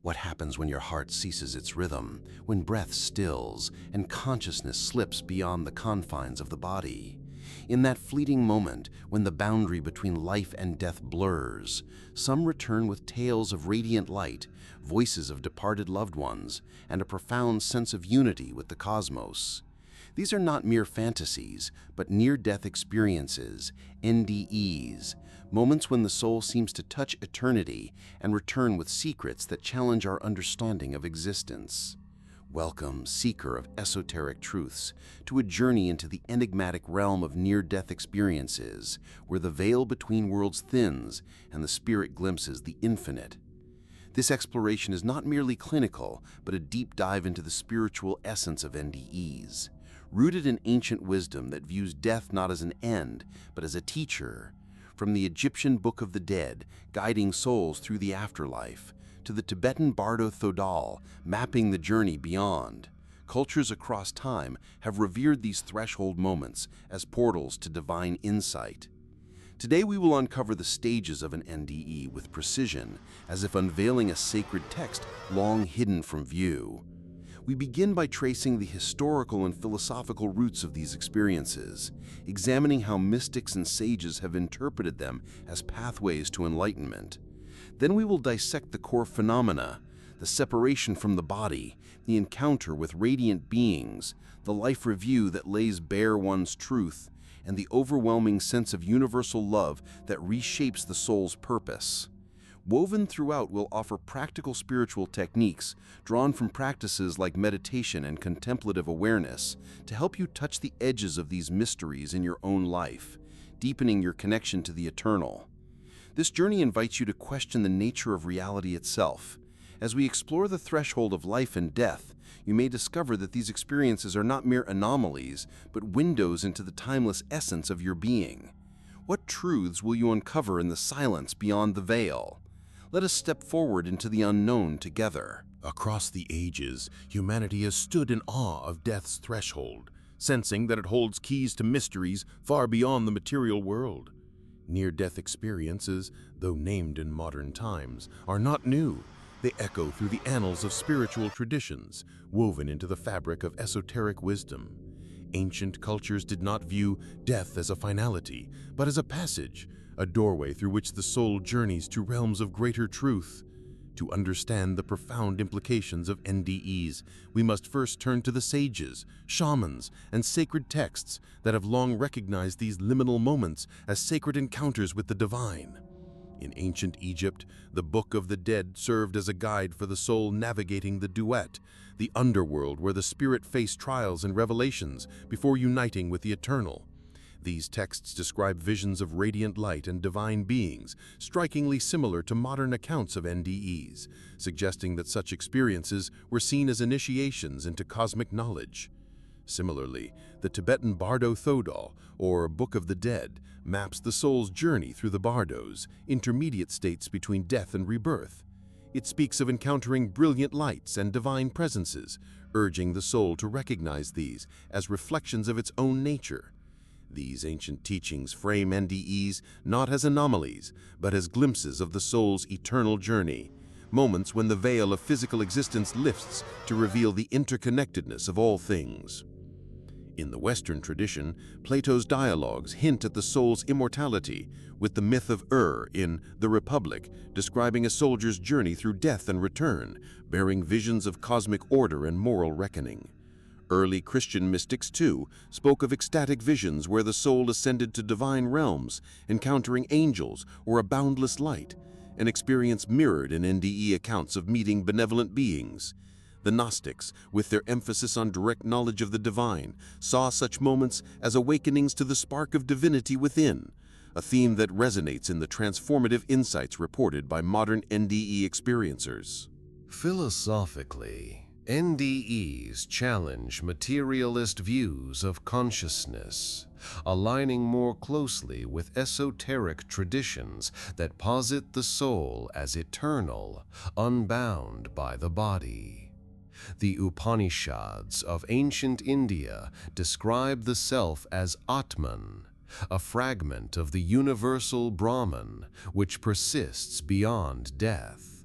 What happens when your heart ceases its rhythm, when breath stills and consciousness slips beyond the confines of the body? In that fleeting moment, when the boundary between life and death blurs, some return with tales of radiant light, voices of departed loved ones, and a profound sense of unity with the cosmos. These are not mere fantasies, but near-death experiences, NDEs, moments when the soul seems to touch eternity and return with secrets that challenge our understanding of existence. Welcome, seeker of esoteric truths, to a journey into the enigmatic realm of near-death experiences, where the veil between worlds thins and the spirit glimpses the infinite. This exploration is not merely clinical, but a deep dive into the spiritual essence of NDEs, rooted in ancient wisdom that views death not as an end, but as a teacher. From the Egyptian Book of the Dead, guiding souls through the afterlife, to the Tibetan Bardo Thodol, mapping the journey beyond, cultures across time have revered these threshold moments as portals to divine insight. Today we will uncover the stages of an NDE with precision, as if unveiling a sacred text long hidden from view. We begin by tracing the historical and philosophical roots of these experiences, examining how mystics and sages have interpreted them as pathways to enlightenment. Then we will dissect the core phenomena, the separation from the body, the encounter with radiant beings, the life review that lays bare one's truth, and the overwhelming sense of universal love that reshapes the soul's purpose. Woven throughout will offer practical spiritual techniques drawn from practices like meditation and contemplative awareness to help you touch the edges of these mysteries in your own life, deepening your connection to the eternal. This journey invites you to question the nature of reality itself. As we explore the threshold of life and death, you may discover that these experiences are not mere anomalies, but windows into the timeless essence of your being. What truths will you uncover in the silence beyond the veil? Let us step forward into the unknown together. Across the ages, humanity has stood in awe of death's threshold, sensing that it holds keys to mysteries far beyond the material world. Near-death experiences, though named in modern times, are not new. They echo through the annals of spiritual traditions, woven into the fabric of esoteric wisdom. Ancient cultures did not view death as a finality, but as a passage, a doorway through which the soul journeys to realms of greater truth. To understand the profound implications of NDEs, we must first turn to the sages, shamans, and sacred texts that have long recognized these liminal moments as sacred encounters with the divine. In ancient Egypt, the Book of the Dead served as a guide for the soul navigating the duet, the underworld where the spirit faced trials and revelations before uniting with the eternal. These texts describe visions of radiant light and divine beings, strikingly similar to modern accounts of NDEs, suggesting that such experiences were seen as initiations into cosmic knowledge. Similarly, the Tibetan Bardo Thodol, or Book of the Dead, maps the soul's journey through the bardos, intermediate states between death and rebirth. It speaks of encountering brilliant lights and divine presences, urging the soul to recognize these as reflections of its own nature. These ancient teachings frame NDEs not as anomalies, but as glimpses of the soul's eternal journey, moments when the veil of physical existence lifts to reveal the interconnectedness of all things. In the Western tradition, Plato's dialogues hint at the soul's immortality, with the myth of in The Republic describing a soldier's journey through death and return, bearing visions of cosmic order and moral reckoning. Early Christian mystics, too, spoke of ecstatic visions where the soul ascended to divine realms, encountering angels or a boundless light, an experience mirrored in NDE accounts of meeting benevolent beings. The Gnostics, with their emphasis on direct knowledge of the divine, saw such moments as awakenings to the spark of divinity within, a theme that resonates in the transformative insights reported by modern NDE experiencers. Philosophically, NDEs challenge materialist views of consciousness, aligning more closely with esoteric traditions that posit the soul as eternal, unbound by the body. The Upanishads of ancient India describe the self as Atman, a fragment of the universal Brahman which persists beyond death.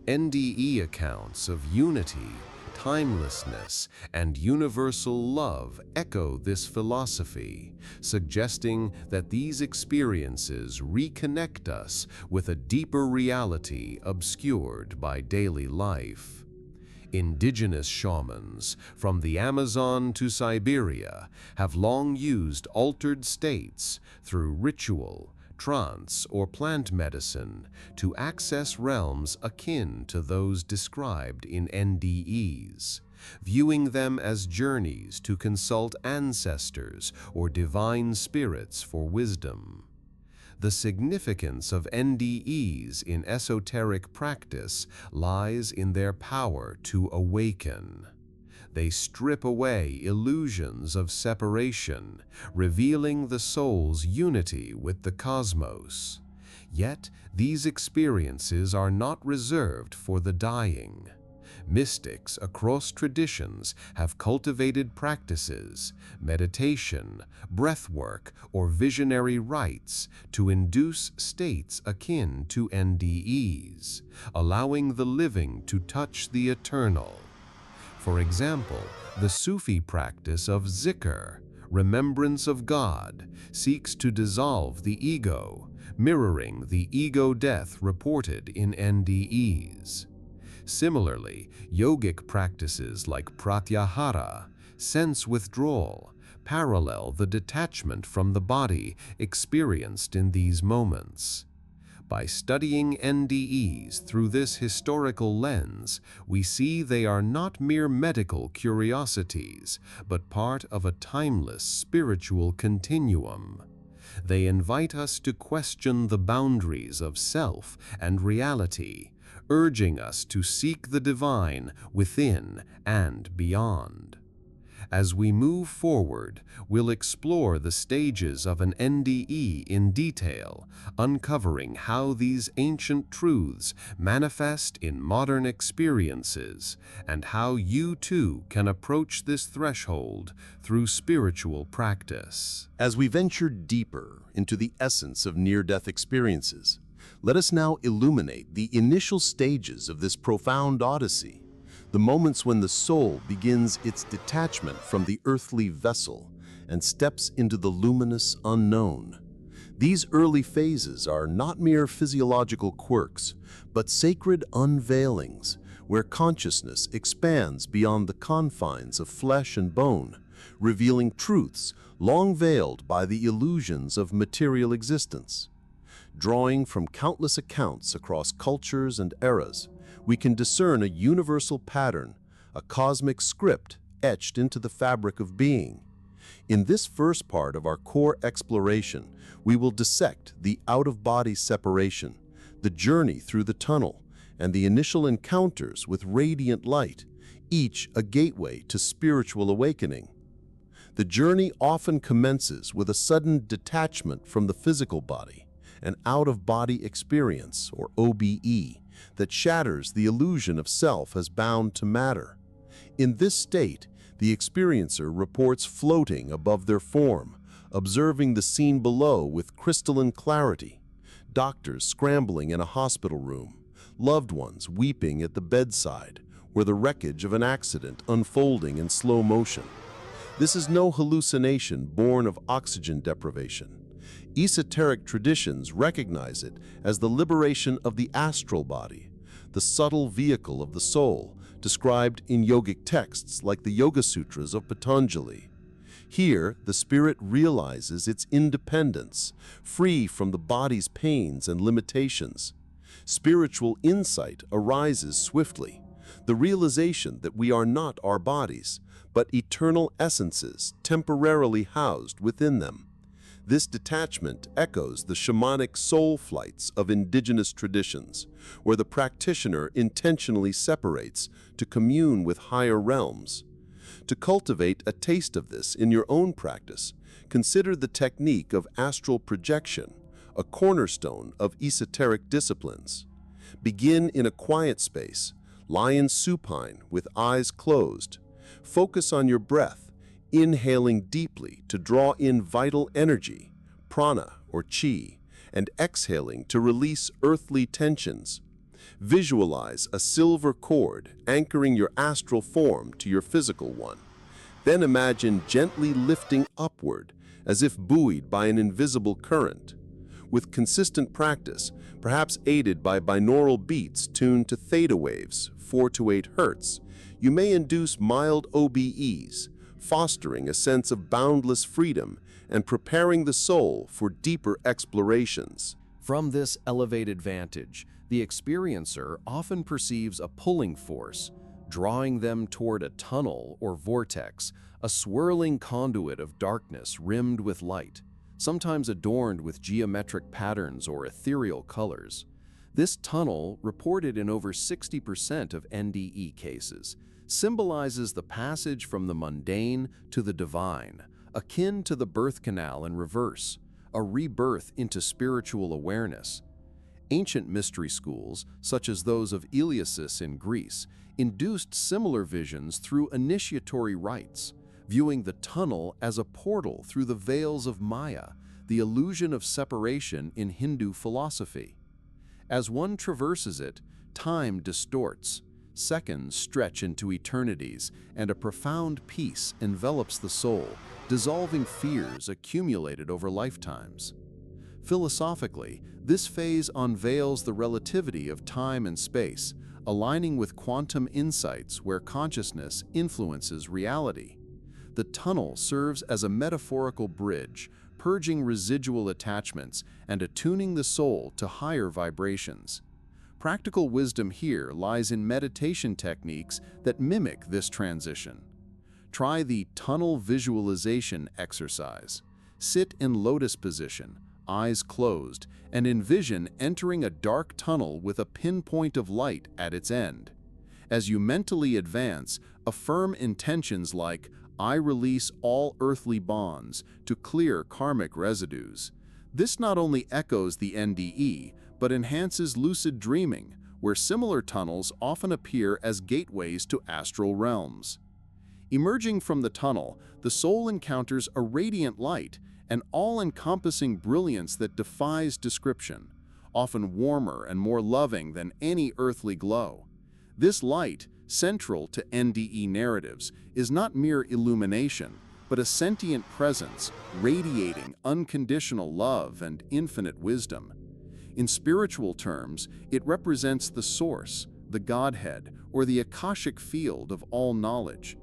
NDE accounts of unity, timelessness, and universal love echo this philosophy, suggesting that these experiences reconnect us with a deeper reality obscured by daily life. Indigenous shamans, from the Amazon to Siberia, have long used altered states through ritual, trance, or plant medicine to access realms akin to those described in NDEs, viewing them as journeys to consult ancestors or divine spirits for wisdom. The significance of NDEs in esoteric practice lies in their power to awaken. They strip away illusions of separation, revealing the soul's unity with the cosmos. Yet, these experiences are not reserved for the dying. Mystics across traditions have cultivated practices, meditation, breathwork, or visionary rites to induce states akin to NDEs, allowing the living to touch the eternal. For example, the Sufi practice of zikr, remembrance of God, seeks to dissolve the ego, mirroring the ego death reported in NDEs. Similarly, yogic practices like pratyahara, sense withdrawal, parallel the detachment from the body experienced in these moments. By studying NDEs through this historical lens, we see they are not mere medical curiosities, but part of a timeless spiritual continuum. They invite us to question the boundaries of self and reality, urging us to seek the divine within and beyond. As we move forward, we'll explore the stages of an NDE in detail, uncovering how these ancient truths manifest in modern experiences, and how you too can approach this threshold through spiritual practice. As we venture deeper into the essence of near-death experiences, let us now illuminate the initial stages of this profound odyssey, the moments when the soul begins its detachment from the earthly vessel and steps into the luminous unknown. These early phases are not mere physiological quirks, but sacred unveilings where consciousness expands beyond the confines of flesh and bone, revealing truths long veiled by the illusions of material existence. Drawing from countless accounts across cultures and eras, we can discern a universal pattern, a cosmic script etched into the fabric of being. In this first part of our core exploration, we will dissect the out-of-body separation, the journey through the tunnel, and the initial encounters with radiant light, each a gateway to spiritual awakening. The journey often commences with a sudden detachment from the physical body, an out-of-body experience, or OBE, that shatters the illusion of self as bound to matter. In this state, the experiencer reports floating above their form, observing the scene below with crystalline clarity. Doctors scrambling in a hospital room, loved ones weeping at the bedside, or the wreckage of an accident unfolding in slow motion. This is no hallucination born of oxygen deprivation. Esoteric traditions recognize it as the liberation of the astral body, the subtle vehicle of the soul, described in yogic texts like the Yoga Sutras of Patanjali. Here, the spirit realizes its independence, free from the body's pains and limitations. Spiritual insight arises swiftly, the realization that we are not our bodies, but eternal essences temporarily housed within them. This detachment echoes the shamanic soul flights of indigenous traditions, where the practitioner intentionally separates to commune with higher realms. To cultivate a taste of this in your own practice, consider the technique of astral projection, a cornerstone of esoteric disciplines. Begin in a quiet space, lie in supine with eyes closed. Focus on your breath, inhaling deeply to draw in vital energy, prana or chi, and exhaling to release earthly tensions. Visualize a silver cord anchoring your astral form to your physical one. Then imagine gently lifting upward, as if buoyed by an invisible current. With consistent practice, perhaps aided by binaural beats tuned to theta waves, 4 to 8 Hz, you may induce mild OBEs, fostering a sense of boundless freedom and preparing the soul for deeper explorations. From this elevated vantage, the experiencer often perceives a pulling force, drawing them toward a tunnel or vortex, a swirling conduit of darkness rimmed with light, sometimes adorned with geometric patterns or ethereal colors. This tunnel, reported in over 60% of NDE cases, symbolizes the passage from the mundane to the divine, akin to the birth canal in reverse, a rebirth into spiritual awareness. Ancient mystery schools, such as those of Eleusis in Greece, induced similar visions through initiatory rites, viewing the tunnel as a portal through the veils of Maya, the illusion of separation in Hindu philosophy. As one traverses it, time distorts, seconds stretch into eternities, and a profound peace envelops the soul, dissolving fears accumulated over lifetimes. Philosophically, this phase unveils the relativity of time and space, aligning with quantum insights where consciousness influences reality. The tunnel serves as a metaphorical bridge, purging residual attachments and attuning the soul to higher vibrations. Practical wisdom here lies in meditation techniques that mimic this transition. Try the tunnel visualization exercise. Sit in lotus position, eyes closed, and envision entering a dark tunnel with a pinpoint of light at its end. As you mentally advance, affirm intentions like, "I release all earthly bonds" to clear karmic residues. This not only echoes the NDE, but enhances lucid dreaming, where similar tunnels often appear as gateways to astral realms. Emerging from the tunnel, the soul encounters a radiant light, an all-encompassing brilliance that defies description, often warmer and more loving than any earthly glow. This light, central to NDE narratives, is not mere illumination, but a sentient presence radiating unconditional love and infinite wisdom. In spiritual terms, it represents the source, the Godhead, or the Akashic field of all knowledge.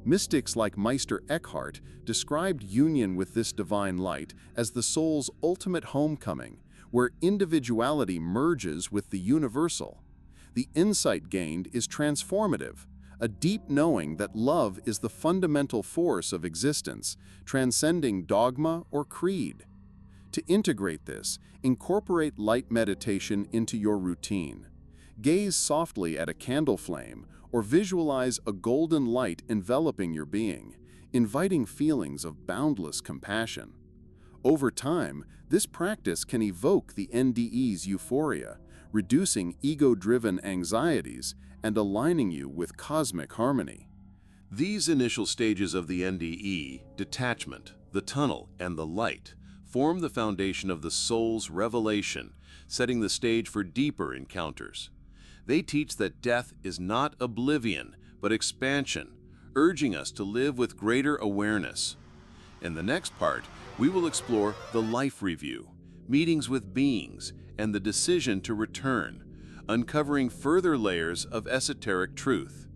Mystics like Meister Eckhart described union with this divine light as the soul's ultimate homecoming, where individuality merges with the universal. The insight gained is transformative, a deep knowing that love is the fundamental force of existence, transcending dogma or creed. To integrate this, incorporate light meditation into your routine. Gaze softly at a candle flame or visualize a golden light enveloping your being, inviting feelings of boundless compassion. Over time, this practice can evoke the NDE's euphoria, reducing ego-driven anxieties and aligning you with cosmic harmony. These initial stages of the NDE, detachment, the tunnel, and the light, form the foundation of the soul's revelation, setting the stage for deeper encounters. They teach that death is not oblivion, but expansion, urging us to live with greater awareness. In the next part, we will explore the life review, meetings with beings, and the decision to return, uncovering further layers of esoteric truth.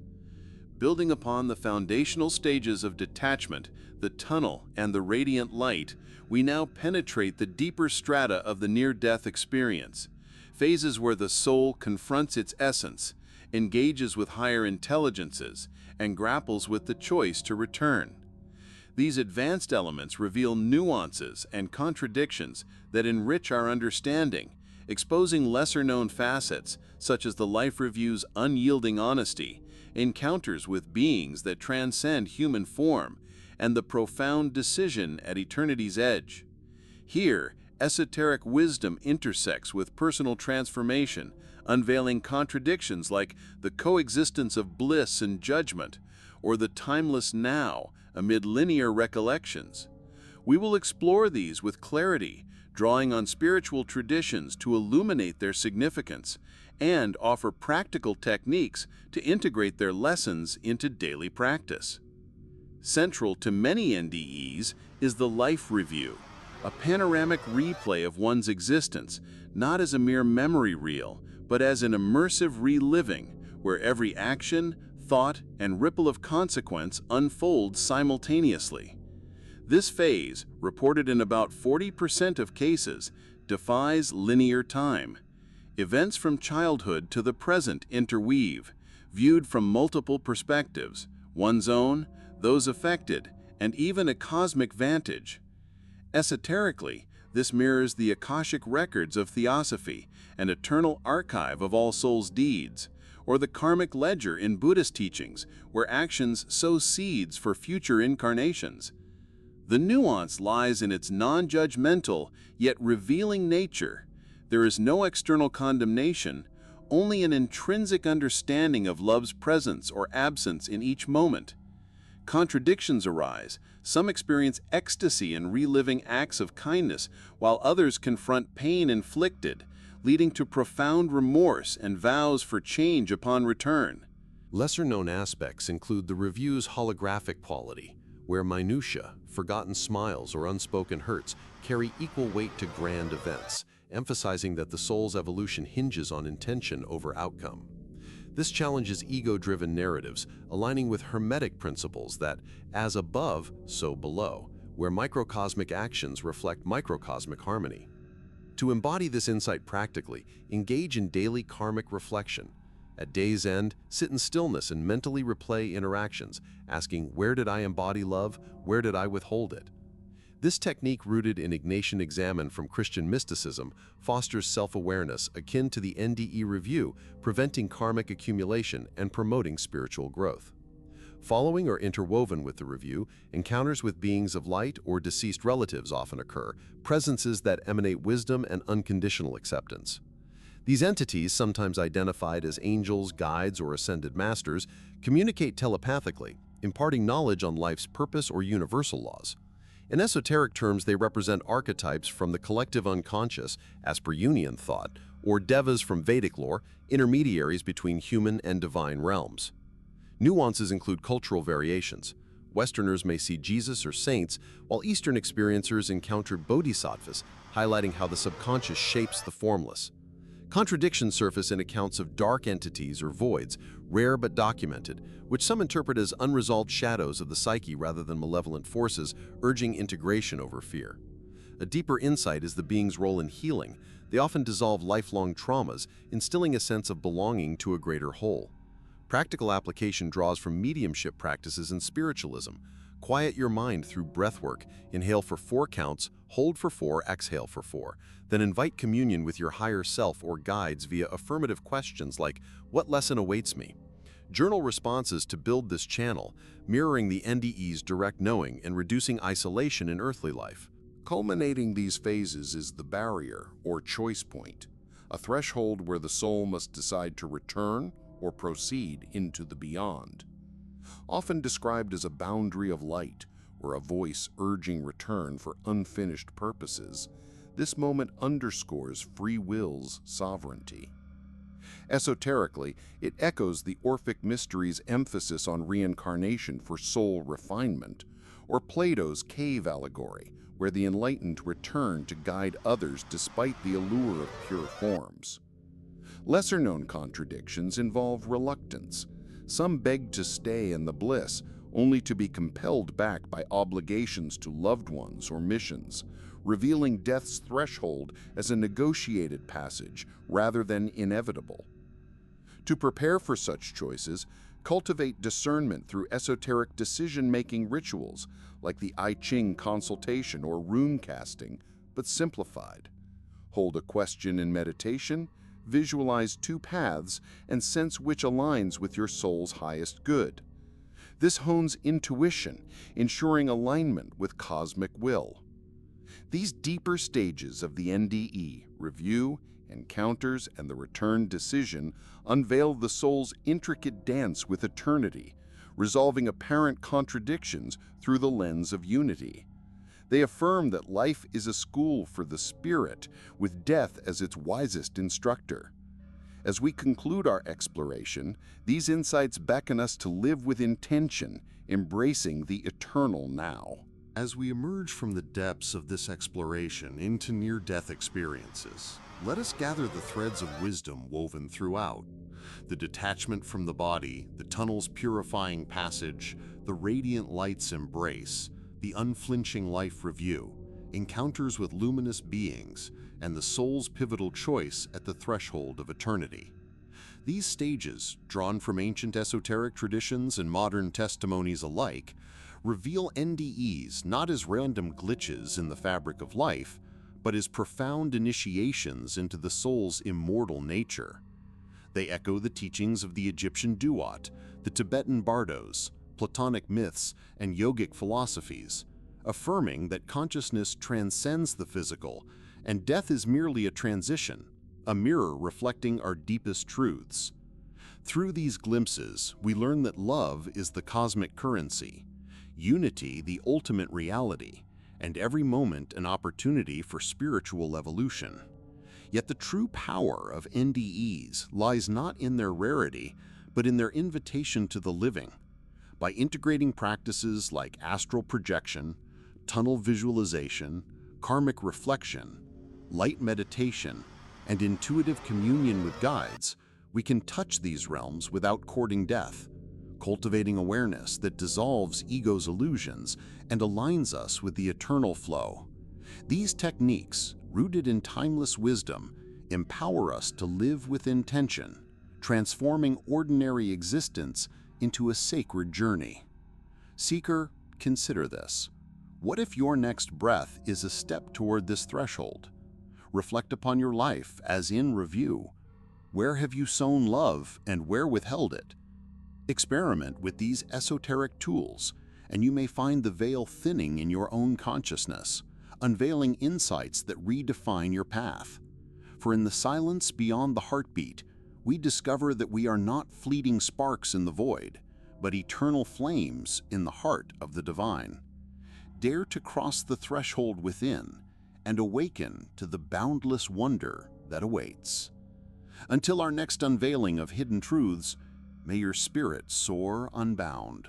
Building upon the foundational stages of detachment, the tunnel, and the radiant light, we now penetrate the deeper strata of the near-death experience, phases where the soul confronts its essence, engages with higher intelligences, and grapples with the choice to return. These advanced elements reveal nuances and contradictions that enrich our understanding, exposing lesser-known facets, such as the life review's unyielding honesty, encounters with beings that transcend human form, and the profound decision at eternity's edge. Here, esoteric wisdom intersects with personal transformation, unveiling contradictions like the coexistence of bliss and judgment, or the timeless now amid linear recollections. We will explore these with clarity, drawing on spiritual traditions to illuminate their significance, and offer practical techniques to integrate their lessons into daily practice. Central to many NDEs is the life review, a panoramic replay of one's existence, not as a mere memory reel, but as an immersive reliving, where every action, thought, and ripple of consequence unfolds simultaneously. This phase, reported in about 40% of cases, defies linear time. Events from childhood to the present interweave, viewed from multiple perspectives, one's own, those affected, and even a cosmic vantage. Esoterically, this mirrors the Akashic records of theosophy, an eternal archive of all souls' deeds, or the karmic ledger in Buddhist teachings, where actions sow seeds for future incarnations. The nuance lies in its non-judgmental, yet revealing nature. There is no external condemnation, only an intrinsic understanding of love's presence or absence in each moment. Contradictions arise. Some experience ecstasy in reliving acts of kindness, while others confront pain inflicted, leading to profound remorse and vows for change upon return. Lesser-known aspects include the review's holographic quality, where minutiae, forgotten smiles, or unspoken hurts carry equal weight to grand events, emphasizing that the soul's evolution hinges on intention over outcome. This challenges ego-driven narratives, aligning with Hermetic principles that, as above, so below, where microcosmic actions reflect microcosmic harmony. To embody this insight practically, engage in daily karmic reflection. At day's end, sit in stillness and mentally replay interactions, asking, where did I embody love? Where did I withhold it? This technique, rooted in Ignatian Examen from Christian mysticism, fosters self-awareness akin to the NDE review, preventing karmic accumulation and promoting spiritual growth. Following or interwoven with the review, encounters with beings of light or deceased relatives often occur, presences that emanate wisdom and unconditional acceptance. These entities, sometimes identified as angels, guides, or ascended masters, communicate telepathically, imparting knowledge on life's purpose or universal laws. In esoteric terms, they represent archetypes from the collective unconscious, as per Jungian thought, or devas from Vedic lore, intermediaries between human and divine realms. Nuances include cultural variations. Westerners may see Jesus or saints, while Eastern experiencers encounter bodhisattvas, highlighting how the subconscious shapes the formless. Contradictions surface in accounts of dark entities or voids, rare but documented, which some interpret as unresolved shadows of the psyche rather than malevolent forces, urging integration over fear. A deeper insight is the being's role in healing. They often dissolve lifelong traumas, instilling a sense of belonging to a greater whole. Practical application draws from mediumship practices and spiritualism. Quiet your mind through breathwork. Inhale for 4 counts, hold for 4, exhale for 4. Then invite communion with your higher self or guides via affirmative questions like, what lesson awaits me? Journal responses to build this channel, mirroring the NDE's direct knowing and reducing isolation in earthly life. Culminating these phases is the barrier, or choice point, a threshold where the soul must decide to return or proceed into the beyond. Often described as a boundary of light, or a voice urging return for unfinished purposes, this moment underscores free will's sovereignty. Esoterically, it echoes the Orphic mystery's emphasis on reincarnation for soul refinement, or Plato's cave allegory, where the enlightened return to guide others despite the allure of pure forms. Lesser-known contradictions involve reluctance. Some beg to stay in the bliss, only to be compelled back by obligations to loved ones or missions, revealing death's threshold as a negotiated passage rather than inevitable. To prepare for such choices, cultivate discernment through esoteric decision-making rituals like the I Ching consultation or rune casting, but simplified. Hold a question in meditation, visualize 2 paths, and sense which aligns with your soul's highest good. This hones intuition, ensuring alignment with cosmic will. These deeper stages of the NDE, review, encounters, and the return decision, unveil the soul's intricate dance with eternity, resolving apparent contradictions through the lens of unity. They affirm that life is a school for the spirit, with death as its wisest instructor. As we conclude our exploration, these insights beckon us to live with intention, embracing the eternal now. As we emerge from the depths of this exploration into near-death experiences, let us gather the threads of wisdom woven throughout. The detachment from the body, the tunnel's purifying passage, the radiant light's embrace, the unflinching life review, encounters with luminous beings, and the soul's pivotal choice at the threshold of eternity. These stages, drawn from ancient esoteric traditions and modern testimonies alike, reveal NDEs not as random glitches in the fabric of life, but as profound initiations into the soul's immortal nature. They echo the teachings of the Egyptian duat, the Tibetan bardos, Platonic myths, and yogic philosophies, affirming that consciousness transcends the physical and death is merely a transition, a mirror reflecting our deepest truths. Through these glimpses, we learn that love is the cosmic currency, unity the ultimate reality, and every moment an opportunity for spiritual evolution. Yet the true power of NDEs lies not in their rarity, but in their invitation to the living. By integrating practices like astral projection, tunnel visualization, karmic reflection, light meditation, and intuitive communion with guides, we can touch these realms without courting death, cultivating awareness that dissolves ego's illusions and aligns us with the eternal flow. These techniques, rooted in timeless wisdom, empower us to live with intention, transforming ordinary existence into a sacred journey. Seeker, consider this. What if your next breath is a step toward this threshold? Reflect upon your life as in review. Where have you sown love and where withheld it? Experiment with these esoteric tools, and you may find the veil thinning in your own consciousness, unveiling insights that redefine your path. For in the silence beyond the heartbeat, we discover that we are not fleeting sparks in the void, but eternal flames in the heart of the divine. Dare to cross the threshold within and awaken to the boundless wonder that awaits. Until our next unveiling of hidden truths, may your spirit soar unbound.